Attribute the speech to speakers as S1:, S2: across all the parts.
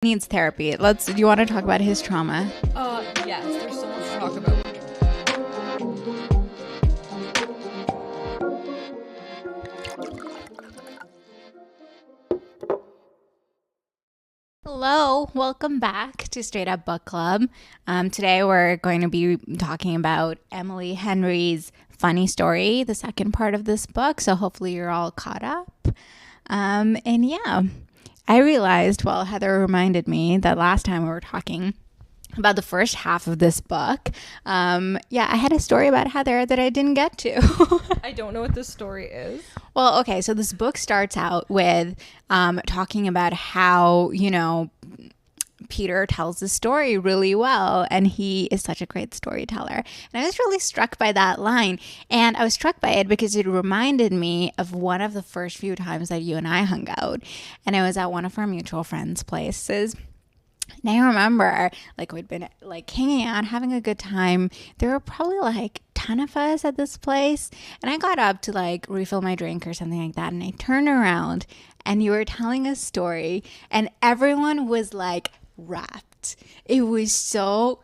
S1: Needs therapy. Do you want to talk about his trauma?
S2: Yes, there's so much to talk about.
S1: Hello, welcome back to Straight Up Book Club. Today we're going to be talking about Emily Henry's funny story, the second part of this book. So hopefully you're all caught up. And yeah, I realized, well, Heather reminded me that last time we were talking about the first half of this book. I had a story about Heather that I didn't get to.
S2: I don't know what this story is.
S1: Well, okay, so this book starts out with talking about how, Peter tells the story really well, and he is such a great storyteller. And I was really struck by that line. And I was struck by it because it reminded me of one of the first few times that you and I hung out. And it was at one of our mutual friends' places. And I remember, we'd been, hanging out, having a good time. There were probably, 10 of us at this place. And I got up to, refill my drink or something like that. And I turned around, and you were telling a story. And everyone was, wrapped. It was so,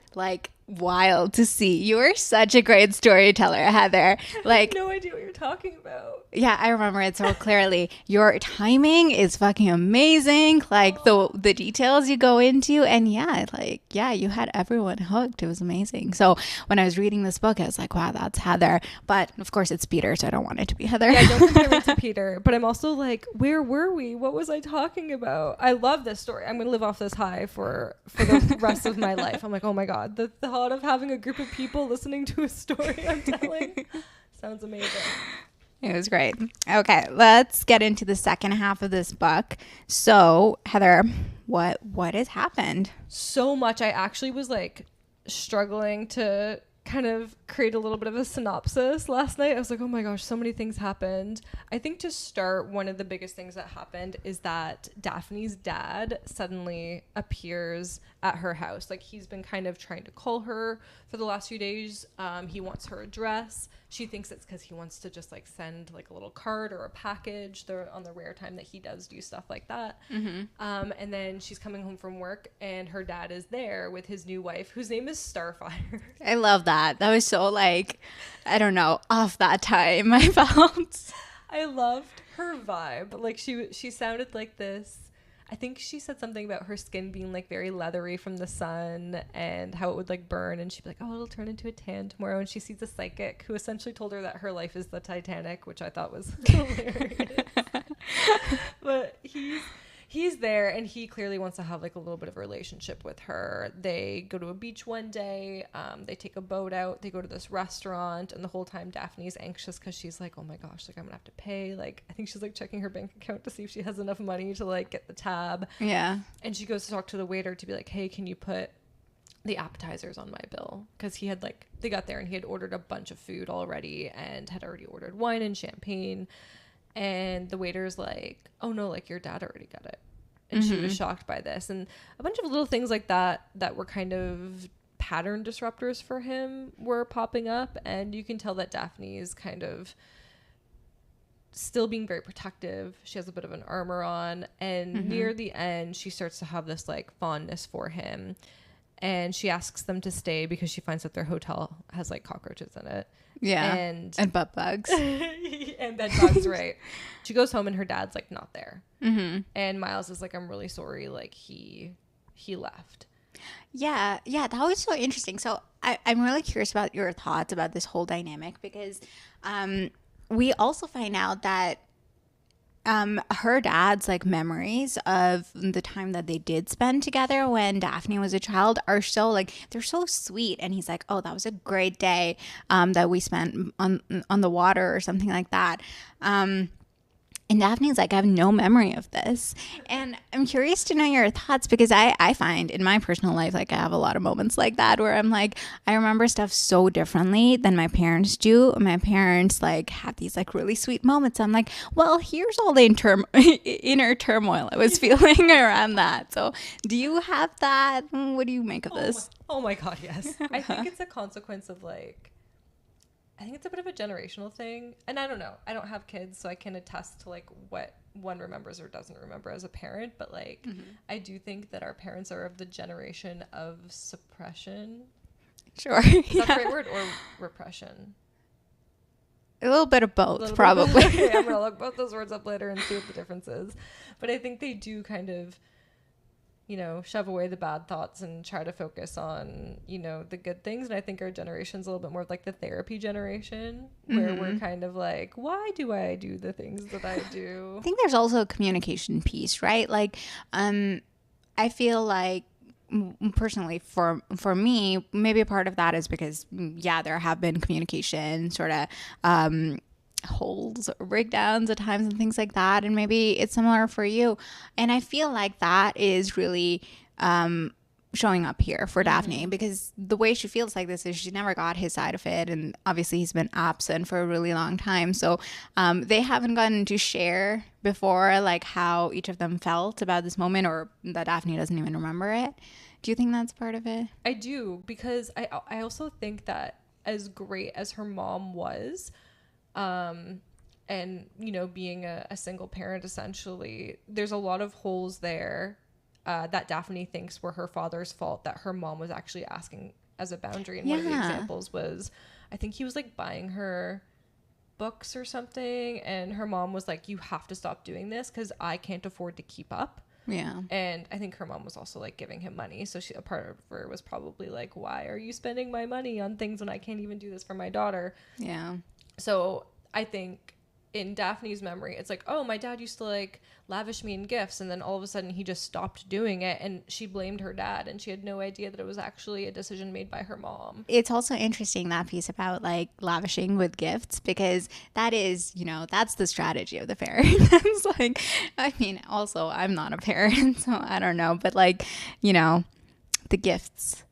S1: wild to see. You were such a great storyteller, Heather.
S2: I have no idea what you're talking about.
S1: Yeah, I remember it so clearly. Your timing is fucking amazing. The details you go into, and you had everyone hooked. It was amazing. So when I was reading this book, I was like, wow, that's Heather. But of course it's Peter, so I don't want it to be Heather.
S2: Yeah, don't compare me to Peter. But I'm also like, where were we? What was I talking about? I love this story. I'm gonna live off this high for the rest of my life. I'm like, oh my god, the thought of having a group of people listening to a story I'm telling sounds amazing.
S1: It was great. Okay, let's get into the second half of this book. So, Heather, what has happened?
S2: So much. I actually was struggling to kind of create a little bit of a synopsis last night. I was like, oh my gosh, so many things happened. I think to start, one of the biggest things that happened is that Daphne's dad suddenly appears at her house. He's been kind of trying to call her for the last few days. He wants her address. She thinks it's because he wants to just send a little card or a package on the rare time that he does do stuff like that. Mm-hmm. And then she's coming home from work, and her dad is there with his new wife, whose name is Starfire.
S1: I love that. That was so I don't know, off that time, I felt.
S2: I loved her vibe. She sounded like this. I think she said something about her skin being very leathery from the sun and how it would burn, and she'd be like, oh, it'll turn into a tan tomorrow. And she sees a psychic who essentially told her that her life is the Titanic, which I thought was hilarious. But he's there, and he clearly wants to have a little bit of a relationship with her. They go to a beach one day, they take a boat out, they go to this restaurant, and the whole time Daphne's anxious because she's like, oh my gosh, I'm gonna have to pay. I think she's checking her bank account to see if she has enough money to get the tab.
S1: Yeah.
S2: And she goes to talk to the waiter to be like, hey, can you put the appetizers on my bill? Because he had they got there and he had ordered a bunch of food already and had already ordered wine and champagne. And the waiter's like, oh no, your dad already got it. And she was shocked by this. And a bunch of little things like that were kind of pattern disruptors for him were popping up. And you can tell that Daphne is kind of still being very protective. She has a bit of an armor on. And near the end, she starts to have this fondness for him. And she asks them to stay because she finds that their hotel has cockroaches in it.
S1: Yeah.
S2: And
S1: butt bugs.
S2: And bed bugs, right. She goes home and her dad's not there. Mm-hmm. And Miles is I'm really sorry. He left.
S1: Yeah. That was so interesting. So I'm really curious about your thoughts about this whole dynamic because we also find out that her dad's memories of the time that they did spend together when Daphne was a child are so they're so sweet, and he's like, oh, that was a great day that we spent on the water or something like that. And Daphne's like, I have no memory of this. And I'm curious to know your thoughts because I find in my personal life, I have a lot of moments like that where I'm I remember stuff so differently than my parents do. My parents have these really sweet moments. I'm like, well, here's all the inner turmoil I was feeling around that. So do you have that? What do you make of this?
S2: Oh my God, yes. I think it's a consequence of I think it's a bit of a generational thing. And I don't know. I don't have kids, so I can attest to like what one remembers or doesn't remember as a parent. But like, I do think that our parents are of the generation of suppression.
S1: Sure.
S2: Is that the right word? Or repression?
S1: A little bit of both, probably.
S2: Okay, I'm going to look both those words up later and see what the difference is. But I think they do kind of, you know, shove away the bad thoughts and try to focus on, you know, the good things. And I think our generation's a little bit more like the therapy generation, where we're kind of like, why do I do the things that I do?
S1: I think there's also a communication piece, right? Like, I feel like personally for me, maybe a part of that is because, yeah, there have been communication sort of holes or breakdowns at times and things like that, and maybe it's similar for you. And I feel like that is really showing up here for Daphne, because the way she feels like this is she never got his side of it, and obviously he's been absent for a really long time, so they haven't gotten to share before like how each of them felt about this moment, or that Daphne doesn't even remember it. Do you think that's part of it?
S2: I do, because I also think that as great as her mom was, and, you know, being a single parent, essentially, there's a lot of holes there that Daphne thinks were her father's fault, that her mom was actually asking as a boundary. And one of the examples was, I think he was like buying her books or something, and her mom was like, you have to stop doing this because I can't afford to keep up.
S1: Yeah.
S2: And I think her mom was also like giving him money, so a part of her was probably like, why are you spending my money on things when I can't even do this for my daughter?
S1: Yeah.
S2: So I think in Daphne's memory, it's like, oh, my dad used to like lavish me in gifts, and then all of a sudden he just stopped doing it, and she blamed her dad, and she had no idea that it was actually a decision made by her mom.
S1: It's also interesting, that piece about like lavishing with gifts, because that is, you know, that's the strategy of the parent. It's like, I mean, also I'm not a parent, so I don't know, but like, you know, the gifts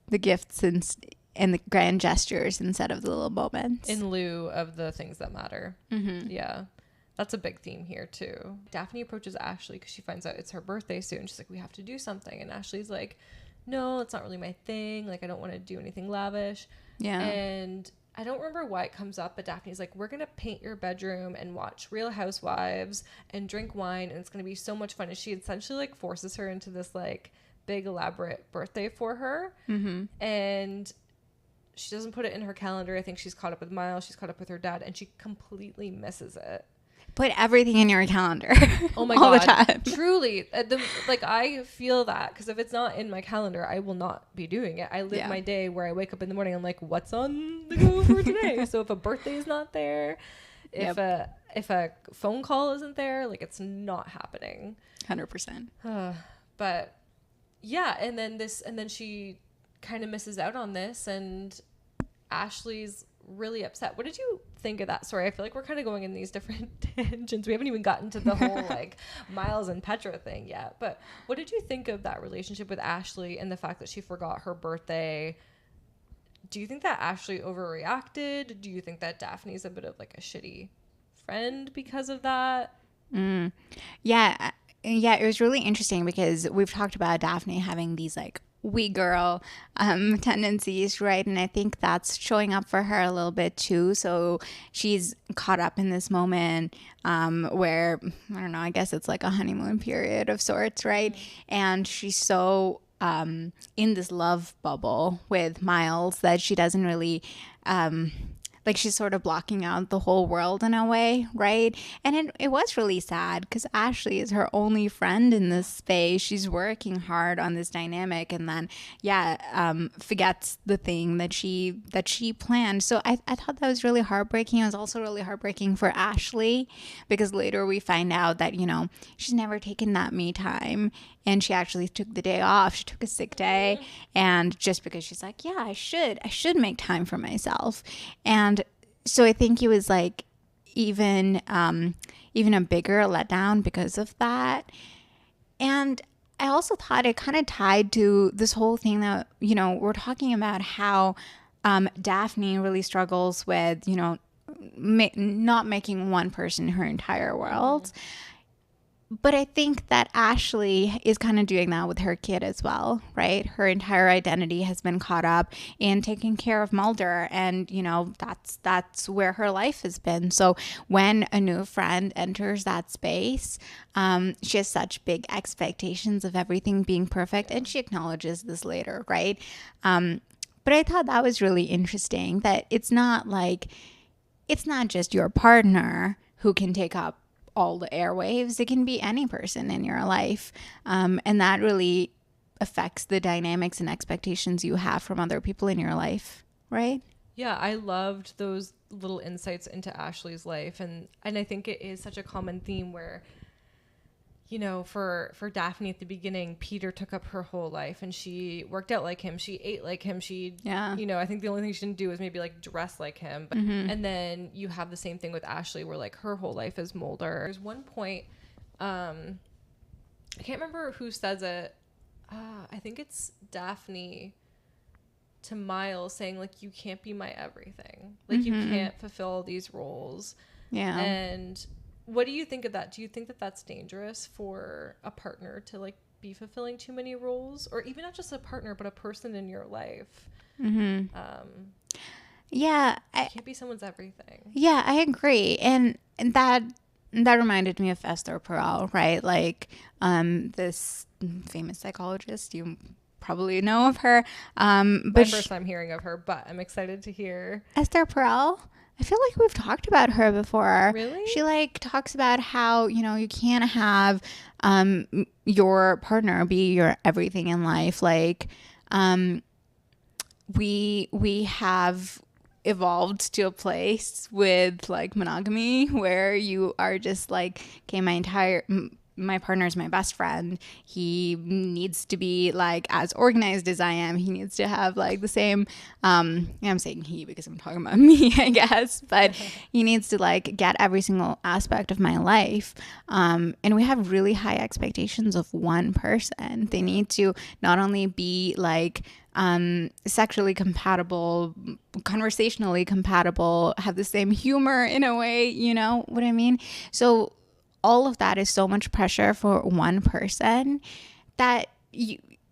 S1: and the grand gestures instead of the little moments.
S2: In lieu of the things that matter. Yeah. That's a big theme here too. Daphne approaches Ashley because she finds out it's her birthday soon. She's like, we have to do something. And Ashley's like, no, it's not really my thing. Like, I don't want to do anything lavish.
S1: Yeah.
S2: And I don't remember why it comes up, but Daphne's like, we're going to paint your bedroom and watch Real Housewives and drink wine, and it's going to be so much fun. And she essentially like forces her into this like big elaborate birthday for her. And she doesn't put it in her calendar. I think she's caught up with Miles. She's caught up with her dad, and she completely misses it.
S1: Put everything in your calendar.
S2: Oh my
S1: all
S2: God.
S1: the time.
S2: Truly. Like, I feel that, because if it's not in my calendar, I will not be doing it. I live my day where I wake up in the morning, I'm like, what's on the go for today? So if a birthday is not there, if a phone call isn't there, like, it's not happening.
S1: 100%.
S2: But yeah, and then she kind of misses out on this, and Ashley's really upset. What did you think of that? Sorry, I feel like we're kind of going in these different tangents. We haven't even gotten to the whole like Miles and Petra thing yet. But what did you think of that relationship with Ashley and the fact that she forgot her birthday? Do you think that Ashley overreacted? Do you think that Daphne's a bit of like a shitty friend because of that?
S1: Yeah, it was really interesting because we've talked about Daphne having these like we girl tendencies, right? And I think that's showing up for her a little bit too. So she's caught up in this moment where, I don't know, I guess it's like a honeymoon period of sorts, right? And she's so in this love bubble with Miles that she doesn't really like, she's sort of blocking out the whole world in a way, right? And it was really sad because Ashley is her only friend in this space. She's working hard on this dynamic, and then forgets the thing that she planned. So I thought that was really heartbreaking. It was also really heartbreaking for Ashley because later we find out that, you know, she's never taken that me time. And she actually took the day off. She took a sick day. And just because she's like, yeah, I should make time for myself. And so I think it was like even a bigger letdown because of that. And I also thought it kind of tied to this whole thing that, you know, we're talking about how Daphne really struggles with, you know, not making one person her entire world. But I think that Ashley is kind of doing that with her kid as well, right? Her entire identity has been caught up in taking care of Mulder, and that's where her life has been. So when a new friend enters that space, she has such big expectations of everything being perfect, and she acknowledges this later, right? But I thought that was really interesting that it's not just your partner who can take up all the airwaves. It can be any person in your life. And that really affects the dynamics and expectations you have from other people in your life, right?
S2: Yeah, I loved those little insights into Ashley's life. And I think it is such a common theme where, for Daphne at the beginning, Peter took up her whole life and she worked out like him. She ate like him. I think the only thing she didn't do was maybe like dress like him. But, and then you have the same thing with Ashley where like her whole life is Mulder. There's one point, I can't remember who says it. I think it's Daphne to Miles saying like, you can't be my everything. Like you can't fulfill these roles.
S1: Yeah.
S2: And what do you think of that? Do you think that that's dangerous for a partner to like be fulfilling too many roles, or even not just a partner, but a person in your life?
S1: Yeah.
S2: You can't be someone's everything.
S1: Yeah, I agree. And that reminded me of Esther Perel, right? Like this famous psychologist. You probably know of her.
S2: My first time hearing of her, but I'm excited to hear.
S1: Esther Perel. I feel like we've talked about her before.
S2: Really?
S1: She like talks about how, you can't have your partner be your everything in life. Like we have evolved to a place with like monogamy where you are just like, okay, my partner is my best friend. He needs to be like as organized as I am. He needs to have like the same, I'm saying he because I'm talking about me, I guess, but he needs to like get every single aspect of my life. And we have really high expectations of one person. They need to not only be like, sexually compatible, conversationally compatible, have the same humor in a way, you know what I mean? So all of that is so much pressure for one person that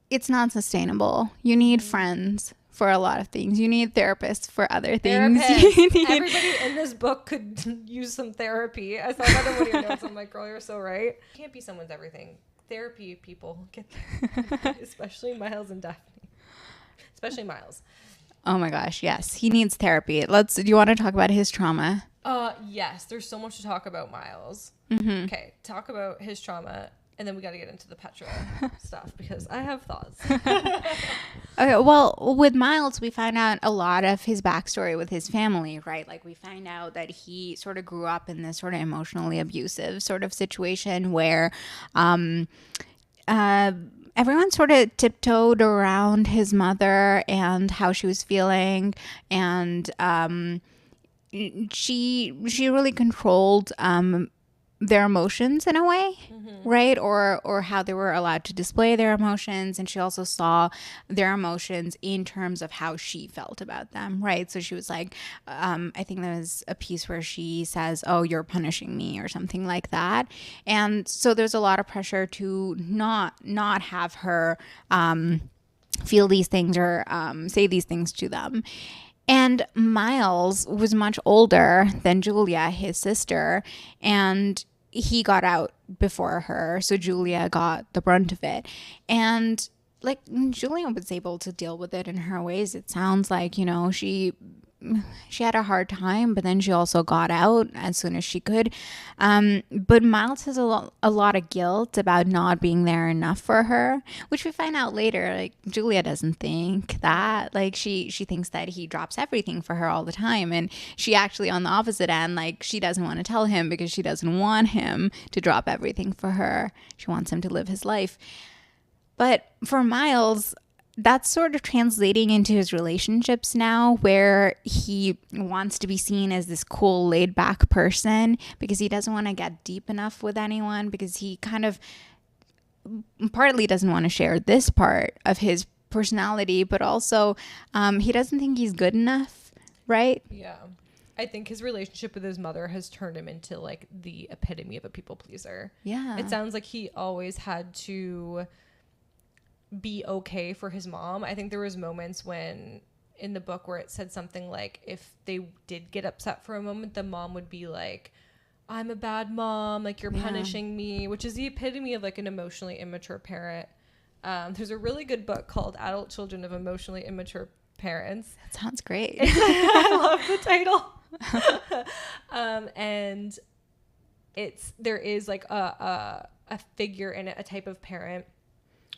S1: it's not sustainable. You need friends for a lot of things. You need therapists for other things.
S2: Everybody in this book could use some therapy. I saw that in one of your notes. I'm like, girl, you're so right. You can't be someone's everything. Therapy people get therapy, especially Miles and Daphne. Especially Miles.
S1: Oh my gosh, yes. He needs therapy. Do you want to talk about his trauma?
S2: Yes. There's so much to talk about Miles. Okay, talk about his trauma, and then we got to get into the Petra stuff because I have thoughts.
S1: Okay, well, with Miles, we find out a lot of his backstory with his family, right? Like we find out that he sort of grew up in this sort of emotionally abusive sort of situation where everyone sort of tiptoed around his mother and how she was feeling, and she really controlled their emotions in a way, right? Or how they were allowed to display their emotions. And she also saw their emotions in terms of how she felt about them, right? So she was like, I think there was a piece where she says, oh, you're punishing me or something like that. And so there's a lot of pressure to not have her feel these things or say these things to them. And Miles was much older than Julia, his sister, and he got out before her, so Julia got the brunt of it. And like Julia was able to deal with it in her ways. It sounds like, she had a hard time, but then she also got out as soon as she could. But Miles has a lot of guilt about not being there enough for her, which we find out later. Like Julia doesn't think that. Like she thinks that he drops everything for her all the time, and she actually on the opposite end, like she doesn't want to tell him because she doesn't want him to drop everything for her. She wants him to live his life. But for Miles, that's sort of translating into his relationships now, where he wants to be seen as this cool, laid back person because he doesn't want to get deep enough with anyone, because he kind of partly doesn't want to share this part of his personality, but also he doesn't think he's good enough, right?
S2: Yeah. I think his relationship with his mother has turned him into like the epitome of a people pleaser.
S1: Yeah.
S2: It sounds like he always had to be okay for his mom. I think there was moments when in the book where it said something like if they did get upset for a moment, the mom would be like, I'm a bad mom, like you're punishing me, which is the epitome of like an emotionally immature parent. There's a really good book called Adult Children of Emotionally Immature Parents.
S1: That sounds great.
S2: I love the title. And there is like a figure in it, a type of parent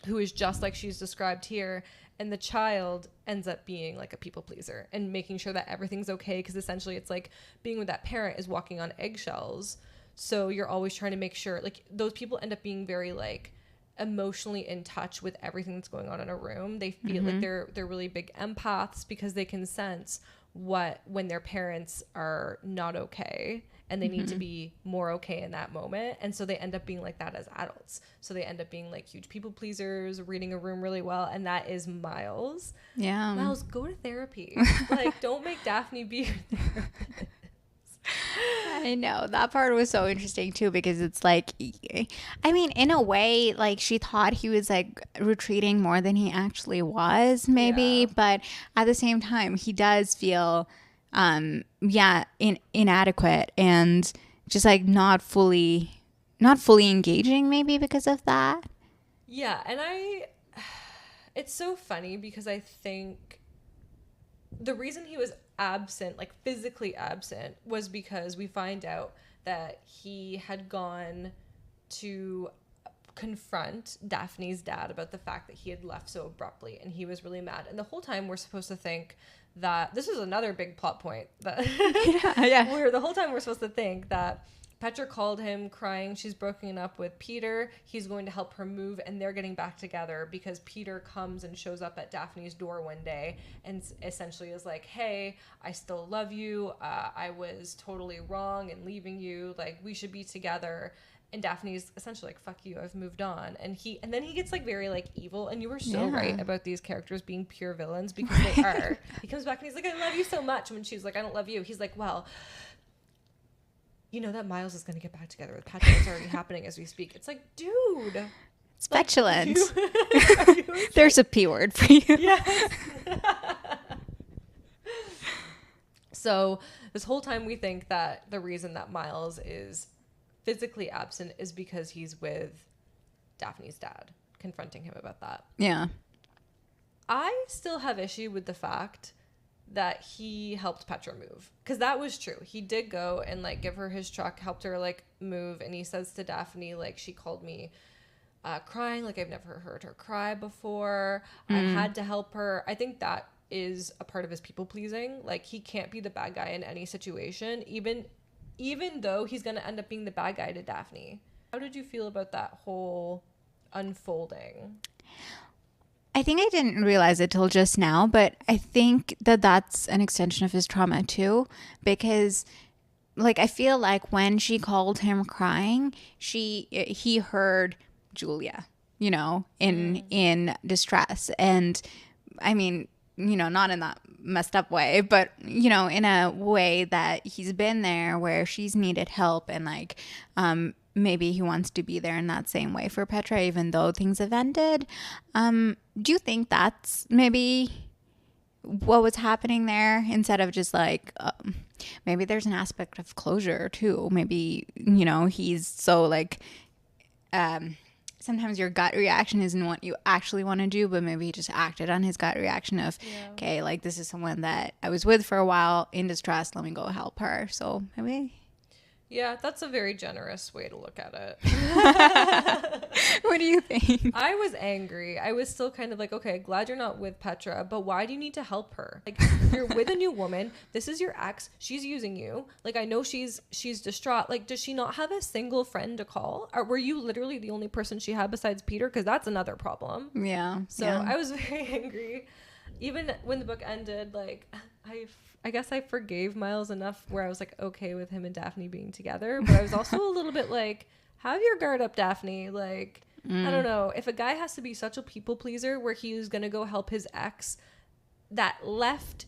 S2: who is just like she's described here, and the child ends up being like a people pleaser and making sure that everything's okay, because essentially it's like being with that parent is walking on eggshells. So you're always trying to make sure, like, those people end up being very like emotionally in touch with everything that's going on in a room. They feel like they're really big empaths because they can sense when their parents are not okay, and they need to be more okay in that moment. And so they end up being like that as adults. So they end up being like huge people pleasers, reading a room really well. And that is Miles.
S1: Yeah.
S2: Miles, go to therapy. Like, don't make Daphne be your therapist.
S1: I know, that part was so interesting too, because it's like, I mean, in a way, like, she thought he was like retreating more than he actually was, maybe, but at the same time, he does feel inadequate and just like not fully engaging, maybe because of that.
S2: Yeah, and it's so funny because I think the reason he was absent, like physically absent, was because we find out that he had gone to confront Daphne's dad about the fact that he had left so abruptly, and he was really mad. And the whole time we're supposed to think that this is another big plot point that where the whole time we're supposed to think that Petra called him crying, she's broken up with Peter, he's going to help her move, and they're getting back together because Peter comes and shows up at Daphne's door one day and essentially is like, hey, I still love you, I was totally wrong in leaving you, like, we should be together. And Daphne's essentially like, fuck you, I've moved on. And then he gets like very like evil, and you were so right about these characters being pure villains, because they are. He comes back and he's like, I love you so much, when she's like, I don't love you. He's like, well, you know that Miles is going to get back together with Petra. It's already happening as we speak. It's like, dude.
S1: It's petulant. There's a P word for you.
S2: Yes. So this whole time we think that the reason that Miles is physically absent is because he's with Daphne's dad, confronting him about that.
S1: Yeah.
S2: I still have issue with the fact that he helped Petra move, because that was true. He did go and like give her his truck, helped her like move, and he says to Daphne, like, she called me crying, like I've never heard her cry before. I had to help her. I think that is a part of his people pleasing. Like, he can't be the bad guy in any situation, even though he's going to end up being the bad guy to Daphne. How did you feel about that whole unfolding?
S1: I think I didn't realize it till just now, but I think that that's an extension of his trauma too, because like, I feel like when she called him crying, he heard Julia, you know, in distress. And I mean, you know, not in that messed up way, but, you know, in a way that he's been there where she's needed help, and like, maybe he wants to be there in that same way for Petra, even though things have ended. Do you think that's maybe what was happening there, instead of just like, maybe there's an aspect of closure too? Maybe, you know, he's so like, sometimes your gut reaction isn't what you actually want to do, but maybe he just acted on his gut reaction of, okay, like, this is someone that I was with for a while in distress, let me go help her. So maybe.
S2: Yeah, that's a very generous way to look at it.
S1: What do you think?
S2: I was angry. I was still kind of like, okay, glad you're not with Petra, but why do you need to help her? Like, you're with a new woman. This is your ex. She's using you. Like, I know she's distraught. Like, does she not have a single friend to call? Or were you literally the only person she had besides Peter? Because that's another problem.
S1: Yeah.
S2: So I was very angry. Even when the book ended, like, I guess I forgave Miles enough where I was like okay with him and Daphne being together, but I was also a little bit like, have your guard up, Daphne. Like, I don't know, if a guy has to be such a people pleaser where he was gonna go help his ex that left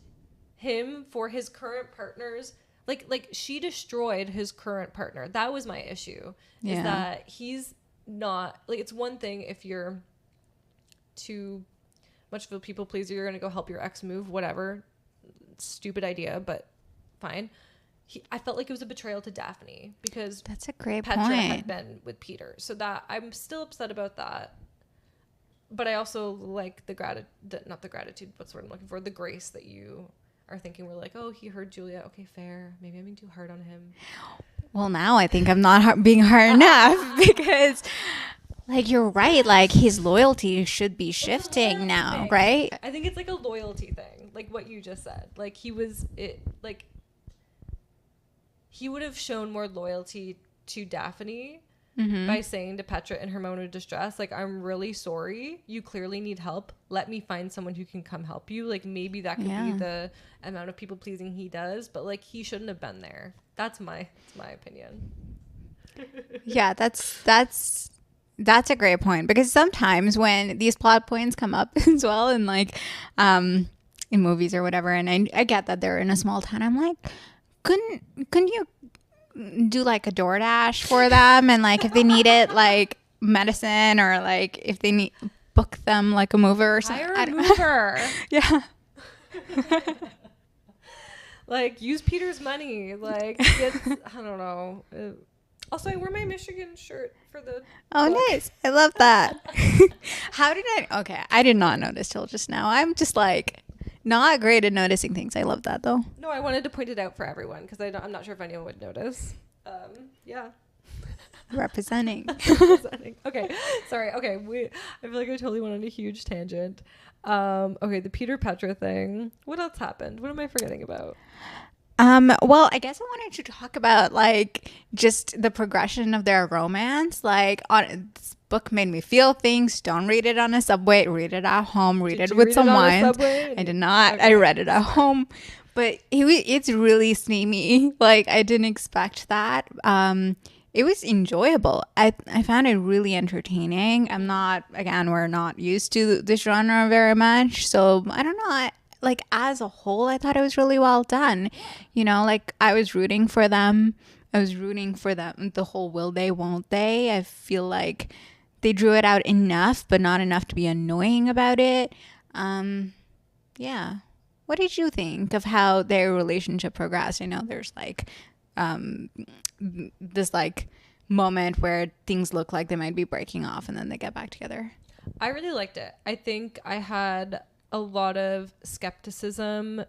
S2: him for his current partner's Like she destroyed his current partner. That was my issue.
S1: Yeah.
S2: Is that he's not, like, it's one thing if you're too much of a people pleaser, you're gonna go help your ex move, whatever. Stupid idea, but fine. I felt like it was a betrayal to Daphne because
S1: That's a great
S2: Petra
S1: point.
S2: had been with Peter. So that I'm still upset about that. But I also like not the gratitude, what's the word I'm looking for? The grace that you are thinking. We're like, oh, he heard Julia. Okay, fair. Maybe I'm being too hard on him.
S1: Well, now I think I'm not being hard enough because, like, you're right. Like, his loyalty should be shifting now, right?
S2: I think it's like a loyalty thing, like what you just said. Like he would have shown more loyalty to Daphne by saying to Petra in her moment of distress, like, I'm really sorry. You clearly need help. Let me find someone who can come help you. Like, maybe that could be the amount of people pleasing he does, but like he shouldn't have been there. That's my opinion.
S1: Yeah, that's a great point, because sometimes when these plot points come up as well in like in movies or whatever, and I get that they're in a small town, I'm like, couldn't you do like a DoorDash for them, and like if they needed like medicine, or like if they need, book them like a mover or something.
S2: Hire a mover.
S1: Yeah.
S2: Like, use Peter's money. Like, it's, I don't know. Also, I wear my Michigan shirt for the
S1: Oh,
S2: book.
S1: nice. I love that. Okay, I did not notice till just now. I'm just like not great at noticing things. I love that though.
S2: No, I wanted to point it out for everyone because I'm not sure if anyone would notice. Yeah.
S1: Representing.
S2: Okay, sorry. Okay, I feel like I totally went on a huge tangent. Okay, the Peter Petra thing. What else happened? What am I forgetting about?
S1: Well, I guess I wanted to talk about like just the progression of their romance. Like, this book made me feel things. Don't read it on a subway. Read it at home. Read it with some wine. I did not. Okay. I read it at home, but it's really steamy. Like, I didn't expect that. It was enjoyable. I found it really entertaining. We're not used to this genre very much, so I don't know. Like, as a whole, I thought it was really well done. You know, like, I was rooting for them. The whole will they, won't they. I feel like they drew it out enough, but not enough to be annoying about it. Yeah. What did you think of how their relationship progressed? I know there's like this like moment where things look like they might be breaking off, and then they get back together.
S2: I really liked it. I think I had a lot of skepticism,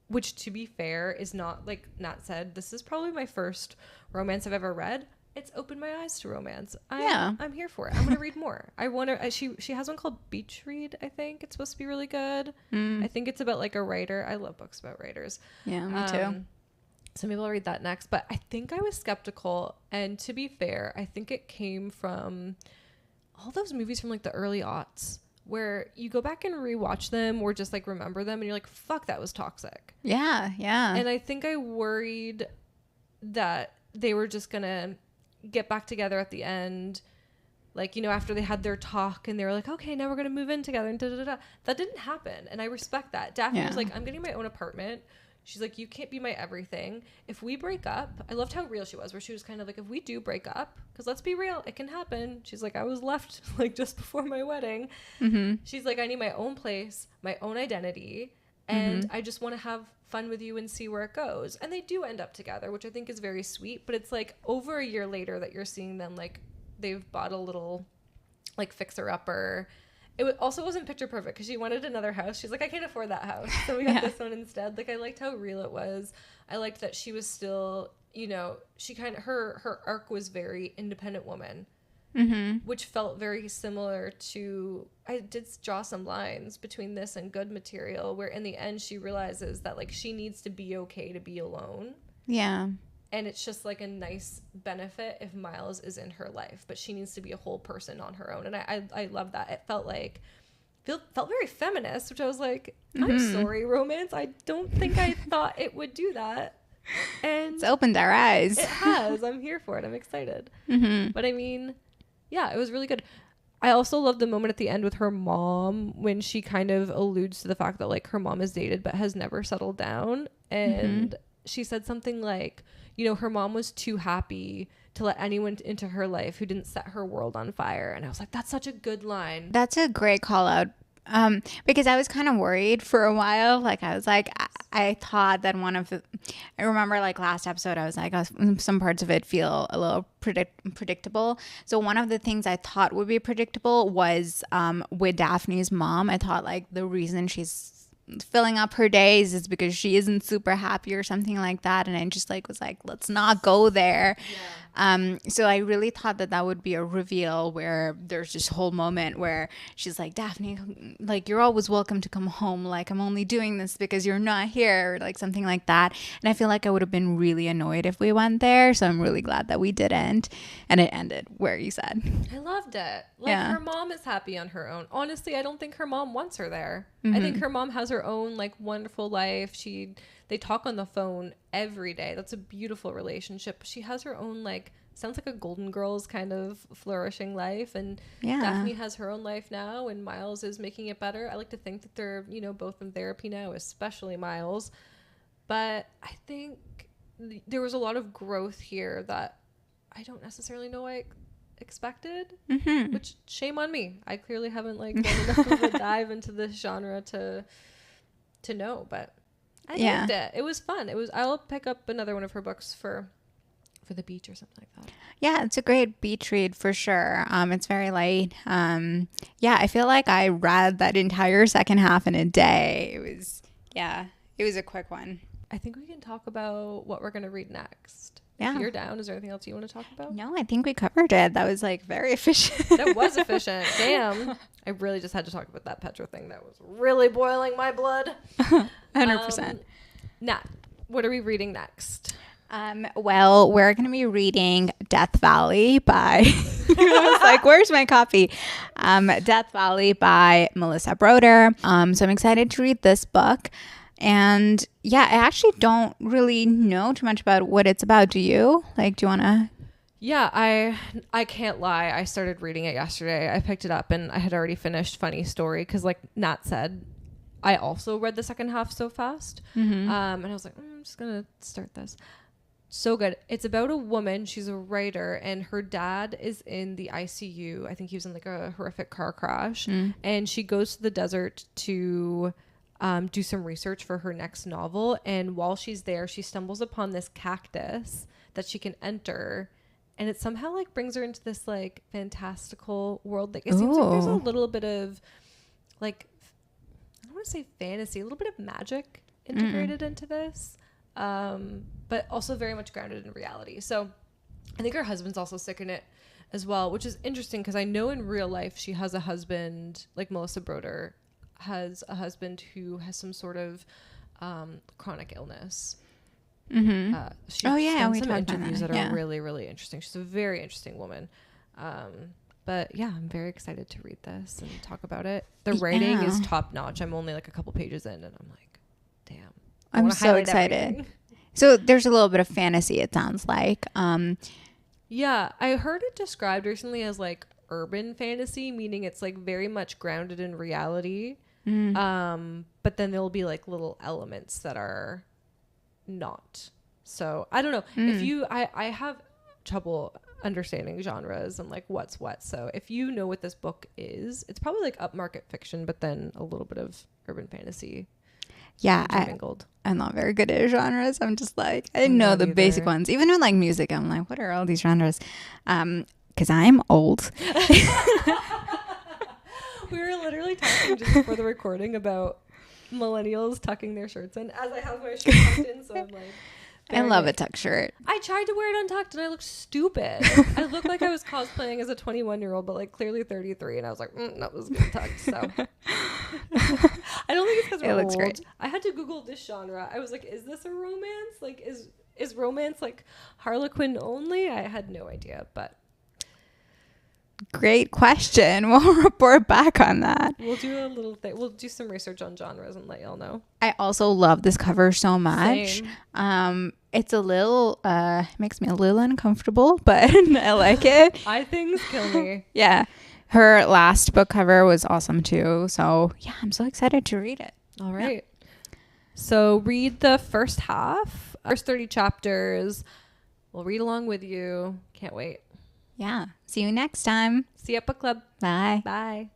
S2: which, to be fair, is not, like Nat said, this is probably my first romance I've ever read. It's opened my eyes to romance. I'm here for it. I'm gonna read more. I want to. She has one called Beach Read. I think it's supposed to be really good. I think it's about like a writer. I love books about writers.
S1: Yeah, me too.
S2: So maybe I'll read that next. But I think I was skeptical, and to be fair, I think it came from all those movies from like the early aughts, where you go back and rewatch them or just like remember them and you're like, fuck, that was toxic.
S1: Yeah.
S2: And I think I worried that they were just gonna get back together at the end, like, you know, after they had their talk and they were like, okay, now we're gonna move in together, and that didn't happen. And I respect that. Daphne was like, I'm getting my own apartment. She's like, you can't be my everything. If we break up, I loved how real she was, where she was kind of like, if we do break up, because let's be real, it can happen. She's like, I was left like just before my wedding. She's like, I need my own place, my own identity, and I just want to have fun with you and see where it goes. And they do end up together, which I think is very sweet. But it's like over a year later that you're seeing them, like, they've bought a little like fixer-upper. It also wasn't picture perfect because she wanted another house. She's like, I can't afford that house, so we got this one instead. Like, I liked how real it was. I liked that she was still, you know, she kind of, her arc was very independent woman, which felt very similar to, I did draw some lines between this and Good Material, where in the end she realizes that like she needs to be okay to be alone.
S1: Yeah.
S2: And it's just like a nice benefit if Miles is in her life, but she needs to be a whole person on her own. And I love that. It felt very feminist, which I was like, I'm sorry, romance. I don't think I thought it would do that. And
S1: it's opened our eyes.
S2: It has. I'm here for it. I'm excited. But I mean, yeah, it was really good. I also love the moment at the end with her mom when she kind of alludes to the fact that like her mom is dated but has never settled down. And she said something like, you know, her mom was too happy to let anyone into her life who didn't set her world on fire. And I was like, that's such a good line.
S1: That's a great call out. Because I was kind of worried for a while. Like I was like, I thought that I remember like last episode, I was like, some parts of it feel a little predictable. So one of the things I thought would be predictable was with Daphne's mom. I thought like the reason she's filling up her days is because she isn't super happy or something like that. And I just like was like, let's not go there. So I really thought that would be a reveal where there's this whole moment where she's like, Daphne, like, you're always welcome to come home. Like, I'm only doing this because you're not here, or like something like that. And I feel like I would have been really annoyed if we went there. So I'm really glad that we didn't. And it ended where you said.
S2: I loved it. Like, her mom is happy on her own. Honestly, I don't think her mom wants her there. I think her mom has her own like wonderful life. They talk on the phone every day. That's a beautiful relationship. She has her own like, sounds like a Golden Girls kind of flourishing life. And Daphne has her own life now, and Miles is making it better. I like to think that they're, you know, both in therapy now, especially Miles. But I think there was a lot of growth here that I don't necessarily know I expected, which shame on me. I clearly haven't like done enough of a dive into this genre to know, but I liked it. It was fun. I'll pick up another one of her books for the beach or something like that.
S1: Yeah, it's a great beach read for sure. It's very light. I feel like I read that entire second half in a day. It was a quick one.
S2: I think we can talk about what we're going to read next.
S1: Yeah.
S2: If you're down, is there anything else you want to talk about?
S1: No, I think we covered it. That was like very efficient.
S2: That was efficient. Damn. I really just had to talk about that Petra thing. That was really boiling my blood.
S1: 100%.
S2: Nat, what are we reading next?
S1: Well, we're going to be reading Death Valley by, I was like, where's my copy? Death Valley by Melissa Broder. So I'm excited to read this book. And I actually don't really know too much about what it's about. Do you? Like, do you want to?
S2: Yeah, I can't lie. I started reading it yesterday. I picked it up and I had already finished Funny Story because, like Nat said, I also read the second half so fast. And I was like, I'm just going to start this. So good. It's about a woman. She's a writer, and her dad is in the ICU. I think he was in like a horrific car crash. And she goes to the desert to do some research for her next novel. And while she's there, she stumbles upon this cactus that she can enter. And it somehow like brings her into this like fantastical world. Like it seems like there's a little bit of like, I don't want to say fantasy, a little bit of magic integrated into this. But also very much grounded in reality. So I think her husband's also sick in it as well, which is interesting because I know in real life she has a husband, like Melissa Broder has a husband who has some sort of chronic illness. She's done some interviews that are really, really interesting. She's a very interesting woman. But yeah, I'm very excited to read this and talk about it. The writing is top notch. I'm only like a couple pages in and I'm like, damn.
S1: I'm so excited. Everything. So there's a little bit of fantasy, it sounds like.
S2: Yeah, I heard it described recently as like urban fantasy, meaning it's like very much grounded in reality. But then there'll be like little elements that are not. So I don't know. If I have trouble understanding genres and like what's what. So if you know what this book is, it's probably like upmarket fiction, but then a little bit of urban fantasy.
S1: Yeah, I'm not very good at genres. I'm just like, I didn't know the basic ones. Even with like music, I'm like, what are all these genres? Because I'm old.
S2: We were literally talking just before the recording about millennials tucking their shirts in, as I have my shirt tucked in. So I'm like,
S1: I love a tuck shirt.
S2: I tried to wear it untucked and I looked stupid. I looked like I was cosplaying as a 21-year-old, but like clearly 33. And I was like, that was good tucked. So I don't think it's because we're old. Looks great. I had to Google this genre. I was like, is this a romance? Like, is romance like Harlequin only? I had no idea, but.
S1: Great question. We'll report back on that.
S2: We'll do a little thing. We'll do some research on genres and let y'all know.
S1: I also love this cover so much.
S2: Same.
S1: It's a little makes me a little uncomfortable, but I like it.
S2: Eye things kill me.
S1: Yeah. Her last book cover was awesome too. So yeah, I'm so excited to read it.
S2: All right. Yeah. So read the first half First 30 chapters. We'll read along with you. Can't wait.
S1: Yeah. See you next time.
S2: See you at book club.
S1: Bye.
S2: Bye.